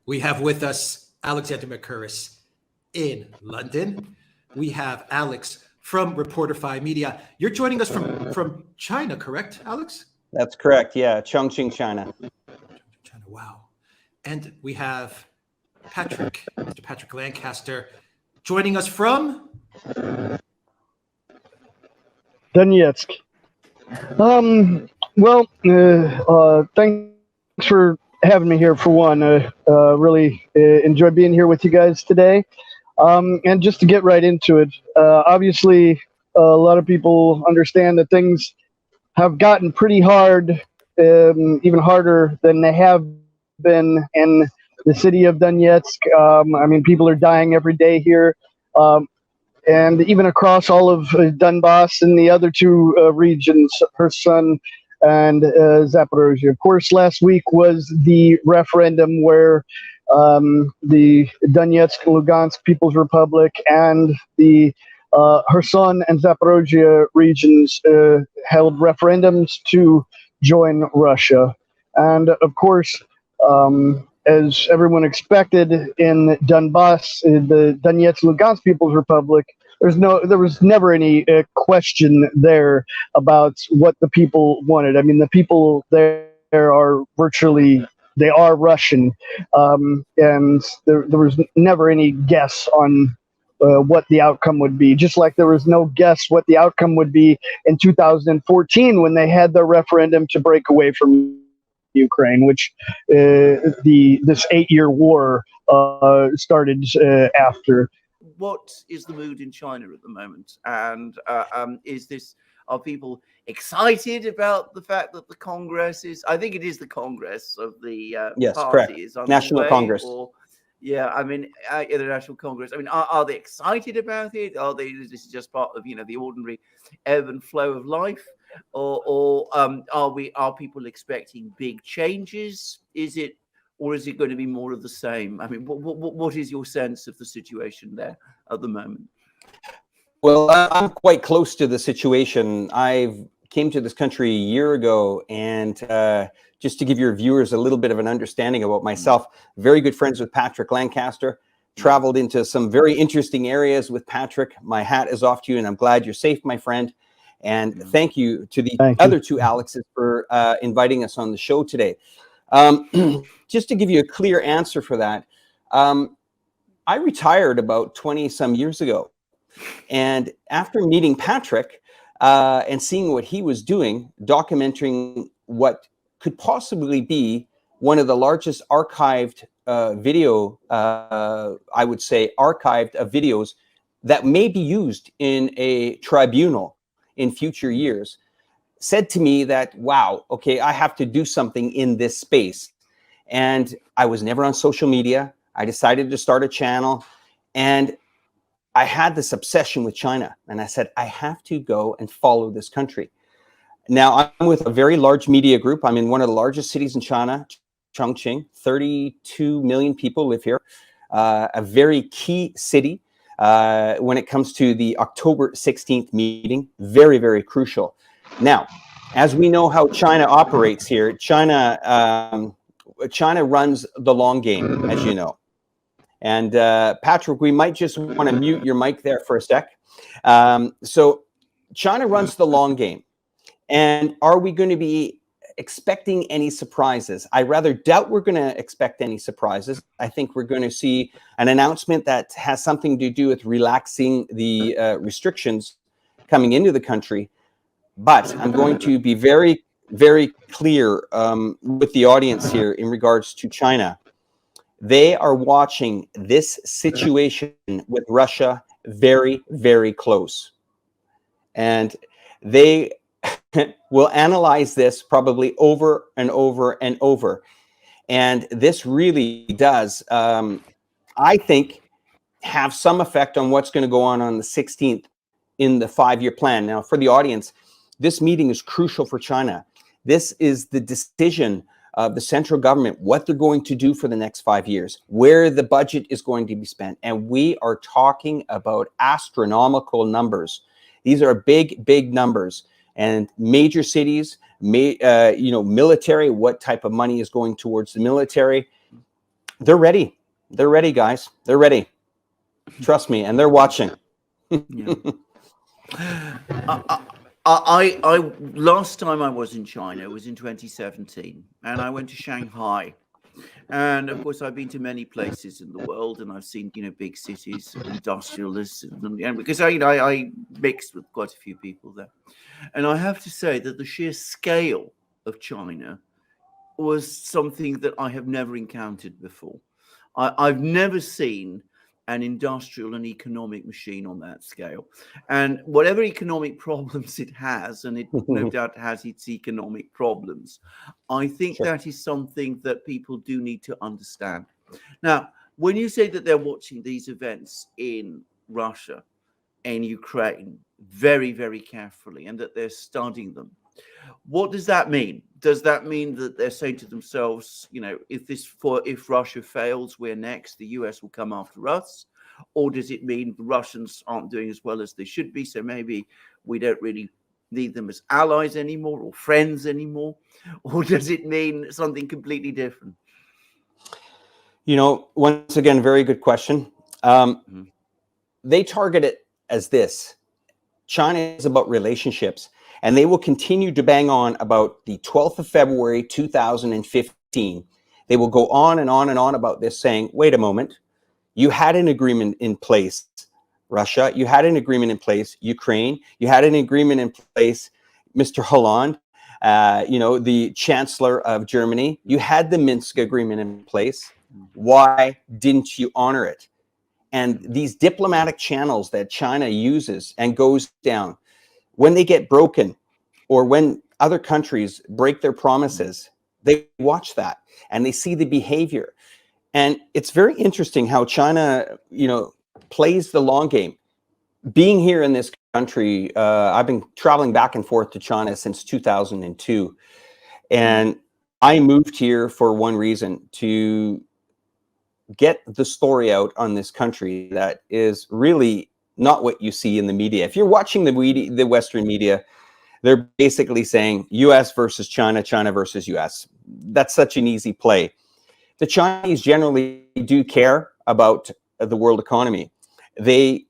We have with us Alexander McCurris in London. We have Alex from Reporterfy Media. You're joining us from China, correct, Alex? That's correct. Yeah, Chongqing, China. China. Wow. And we have Patrick, Mr. Patrick Lancaster, joining us from Donetsk. Thanks for having me here for one. Really enjoy being here with you guys today. And just to get right into it, obviously, a lot of people understand that things have gotten pretty hard, even harder than they have been in the city of Donetsk. I mean, people are dying every day here. And even across all of Donbass and the other two regions, Kherson and Zaporozhye. Of course, last week was the referendum where the Donetsk and Lugansk People's Republic and the Kherson and Zaporozhye regions held referendums to join Russia. And of course, as everyone expected in Donbass, the Donetsk Lugansk People's Republic, there was never any question there about what the people wanted. I mean, the people there are they are Russian, and there was never any guess on what the outcome would be. Just like there was no guess what the outcome would be in 2014 when they had their referendum to break away from Ukraine, which this 8-year war started after. What is the mood in China at the moment? And are people excited about the fact that the Congress is? I think it is the Congress of the yes, parties. Correct. National Congress. Yeah, I mean, the National Congress. I mean, are they excited about it? This is just part of the ordinary ebb and flow of life, or are people expecting big changes? Is it going to be more of the same? I mean, what is your sense of the situation there at the moment? Well, I'm quite close to the situation. I came to this country a year ago, and just to give your viewers a little bit of an understanding about myself, very good friends with Patrick Lancastter, traveled into some very interesting areas with Patrick. My hat is off to you, and I'm glad you're safe, my friend. And thank you to the other two Alexes for inviting us on the show today. Just to give you a clear answer for that, I retired about 20 some years ago. And after meeting Patrick and seeing what he was doing, documenting what could possibly be one of the largest archived I would say archived videos that may be used in a tribunal in future years, said to me that, wow, okay, I have to do something in this space. And I was never on social media. I decided to start a channel, and I had this obsession with China, and I said, I have to go and follow this country. Now, I'm with a very large media group. I'm in one of the largest cities in China, Chongqing. 32 million people live here. A very key city when it comes to the October 16th meeting. Very, very crucial. Now, as we know how China operates here, China runs the long game, as you know. And Patrick, we might just want to mute your mic there for a sec. So China runs the long game. And are we going to be expecting any surprises? I rather doubt we're going to expect any surprises. I think we're going to see an announcement that has something to do with relaxing the restrictions coming into the country. But I'm going to be very, very clear with the audience here in regards to China. They are watching this situation with Russia very, very close. And they will analyze this probably over and over and over. And this really does, I think, have some effect on what's going to go on the 16th in the 5-year plan. Now, for the audience, this meeting is crucial for China. This is the decision of the central government, what they're going to do for the next 5 years, where the budget is going to be spent. And we are talking about astronomical numbers. These are big, big numbers. And major cities, military, what type of money is going towards the military. They're ready. They're ready, guys. They're ready. Trust me, and they're watching. Yeah. I last time I was in China was in 2017, and I went to Shanghai. And of course, I've been to many places in the world, and I've seen big cities, industrialists, and because I mixed with quite a few people there, and I have to say that the sheer scale of China was something that I have never encountered before. I've never seen an industrial and economic machine on that scale. And whatever economic problems it has, and it no doubt has its economic problems, I think Sure. that is something that people do need to understand. Now, when you say that they're watching these events in Russia and Ukraine very, very carefully and that they're studying them, what does that mean? Does that mean that they're saying to themselves, if Russia fails, we're next, the US will come after us? Or does it mean the Russians aren't doing as well as they should be, so maybe we don't really need them as allies anymore or friends anymore? Or does it mean something completely different? Once again, very good question. They target it as this. China is about relationships, and they will continue to bang on about the 12th of February, 2015. They will go on and on and on about this, saying, wait a moment, you had an agreement in place, Russia. You had an agreement in place, Ukraine. You had an agreement in place, Mr. Hollande, the Chancellor of Germany. You had the Minsk agreement in place. Why didn't you honor it? And these diplomatic channels that China uses and goes down, when they get broken or when other countries break their promises, they watch that and they see the behavior. And it's very interesting how China, plays the long game. Being here in this country, I've been traveling back and forth to China since 2002. And I moved here for one reason, to get the story out on this country that is really not what you see in the media. If you're watching the Western media, they're basically saying US versus China, China versus US. That's such an easy play. The Chinese generally do care about the world economy. They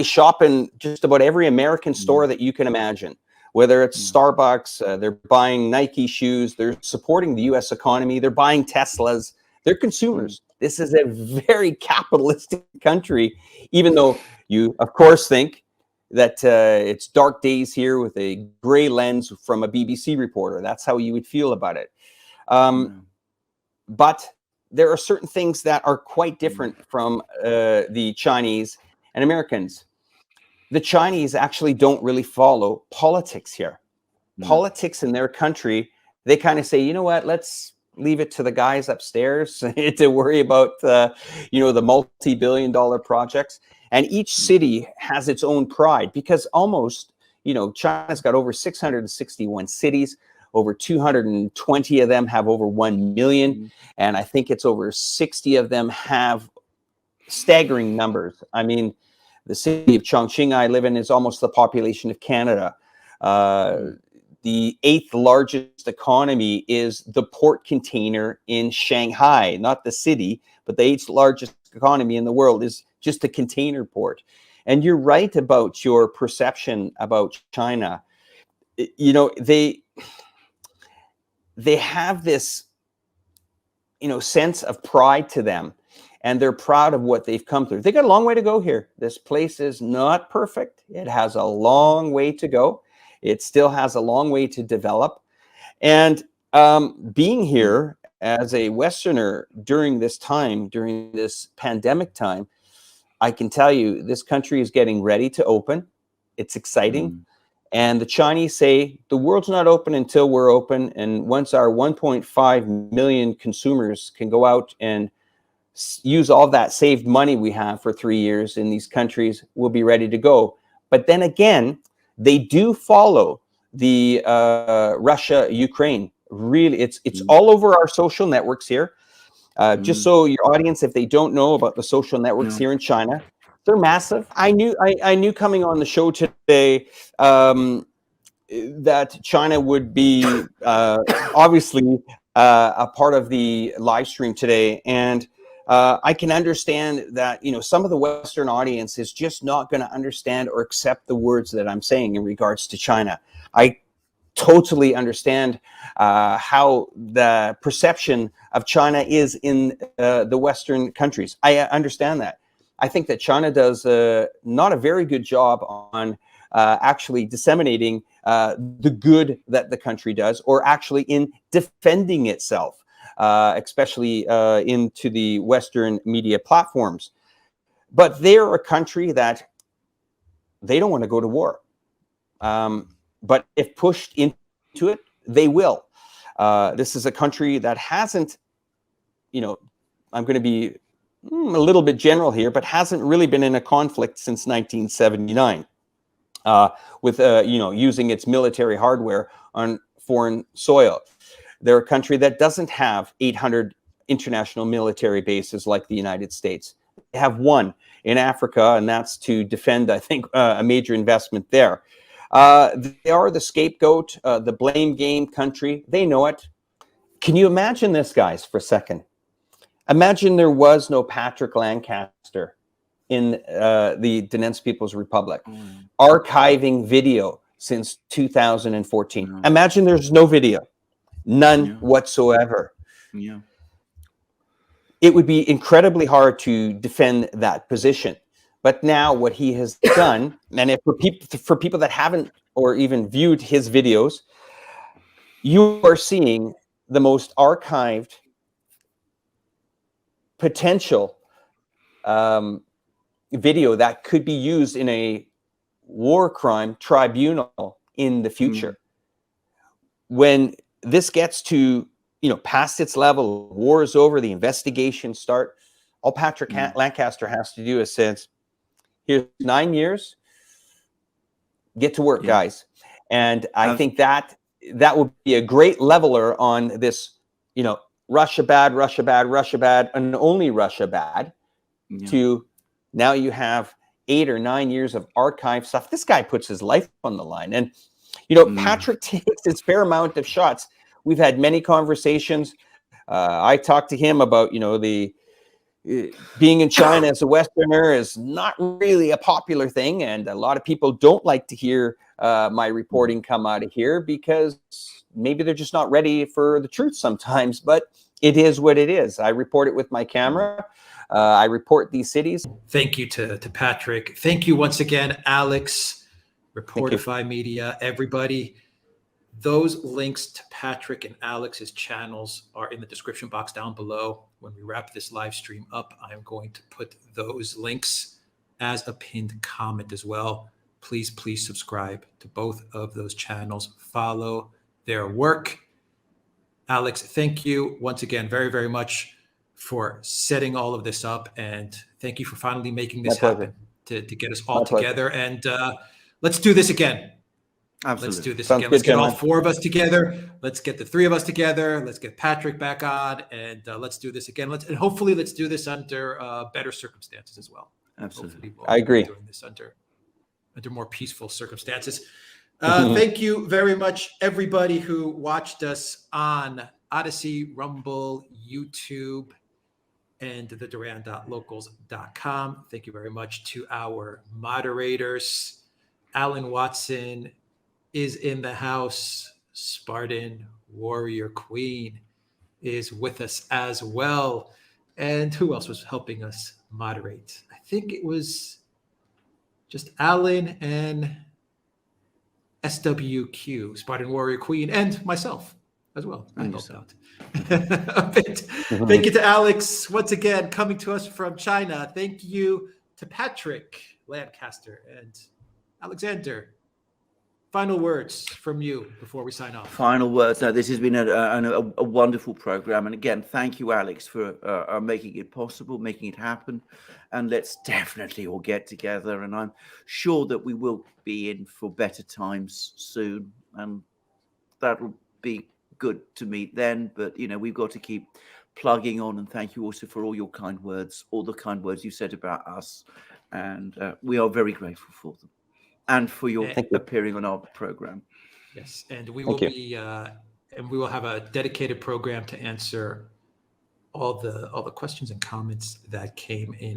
shop in just about every American store that you can imagine, whether it's Starbucks, they're buying Nike shoes, they're supporting the US economy, they're buying Teslas, they're consumers. This is a very capitalistic country, even though you, of course, think that it's dark days here with a gray lens from a BBC reporter. That's how you would feel about it. But there are certain things that are quite different from the Chinese and Americans. The Chinese actually don't really follow politics here. Politics in their country, they kind of say, you know what, let's leave it to the guys upstairs to worry about the multi-billion-dollar projects. And each city has its own pride, because almost, China's got over 661 cities. Over 220 of them have over 1 million. And I think it's over 60 of them have staggering numbers. I mean, the city of Chongqing I live in is almost the population of Canada. The 8th largest economy is the port container in Shanghai, not the city, but the 8th largest economy in the world is just a container port. And you're right about your perception about China. They have this, sense of pride to them, and they're proud of what they've come through. They got a long way to go here. This place is not perfect. It has a long way to go. It still has a long way to develop. And being here as a Westerner during this time, during this pandemic time, I can tell you this country is getting ready to open. It's exciting. And the Chinese say the world's not open until we're open. And once our 1.5 million consumers can go out and use all that saved money we have for 3 years in these countries, we'll be ready to go. But then again, they do follow the Russia-Ukraine. Really, it's all over our social networks here. Just so your audience, if they don't know about the social networks here in China, they're massive. I knew coming on the show today that China would be obviously a part of the live stream today. And I can understand that, some of the Western audience is just not going to understand or accept the words that I'm saying in regards to China. I totally understand how the perception of China is in the Western countries. I understand that. I think that China does not a very good job on actually disseminating the good that the country does, or actually in defending itself, especially into the Western media platforms. But they're a country that they don't want to go to war. But if pushed into it, they will. This is a country that hasn't, I'm going to be a little bit general here, but hasn't really been in a conflict since 1979 with, using its military hardware on foreign soil. They're a country that doesn't have 800 international military bases like the United States. They have one in Africa, and that's to defend, I think, a major investment there. They are the scapegoat, the blame game country. They know it. Can you imagine this, guys, for a second? Imagine there was no Patrick Lancastter in the Donetsk People's Republic, archiving video since 2014. Imagine there's no video, none whatsoever. Yeah. It would be incredibly hard to defend that position. But now what he has done, and for people that haven't or even viewed his videos, you are seeing the most archived potential video that could be used in a war crime tribunal in the future. When this gets to, past its level, war is over, the investigations start, all Patrick Lancaster has to do is says, here's 9 years, get to work, guys. And I think that would be a great leveler on this, Russia bad, Russia bad, Russia bad, and only Russia bad, to now you have 8 or 9 years of archive stuff. This guy puts his life on the line. And, Patrick takes his fair amount of shots. We've had many conversations. I talked to him about, the being in China as a Westerner is not really a popular thing. And a lot of people don't like to hear my reporting come out of here because maybe they're just not ready for the truth sometimes, but it is what it is. I report it with my camera. I report these cities. Thank you to Patrick. Thank you once again, Alex, Reportify Media, everybody. Those links to Patrick and Alex's channels are in the description box down below. When we wrap this live stream up, I'm going to put those links as a pinned comment as well. Please subscribe to both of those channels. Follow their work. Alex, thank you once again very, very much for setting all of this up. And thank you for finally making this happen to get us all together. And let's do this again. Absolutely. Let's do this Sounds again. good, Let's get all gentlemen. 4 of us together. Let's get the 3 of us together. Let's get Patrick back on, and let's do this again. And hopefully let's do this under better circumstances as well. Absolutely. We'll I agree. be doing this under more peaceful circumstances. Thank you very much, everybody who watched us on Odyssey, Rumble, YouTube, and the Duran.locals.com. Thank you very much to our moderators. Alan Watson is in the house. Spartan Warrior Queen is with us as well. And who else was helping us moderate? I think it was just Alan and SWQ, Spartan Warrior Queen, and myself as well. I helped out a bit. Thank you to Alex once again, coming to us from China. Thank you to Patrick Lancaster and Alexander. Final words from you before we sign off. Final words. No, this has been a wonderful program. And again, thank you, Alex, for making it possible, making it happen. And let's definitely all get together. And I'm sure that we will be in for better times soon. And that'll be good to meet then. But, we've got to keep plugging on. And thank you also for all your kind words, all the kind words you said about us. And we are very grateful for them. And for your appearing on our program. Yes, and we will be, and we will have a dedicated program to answer all the questions and comments that came in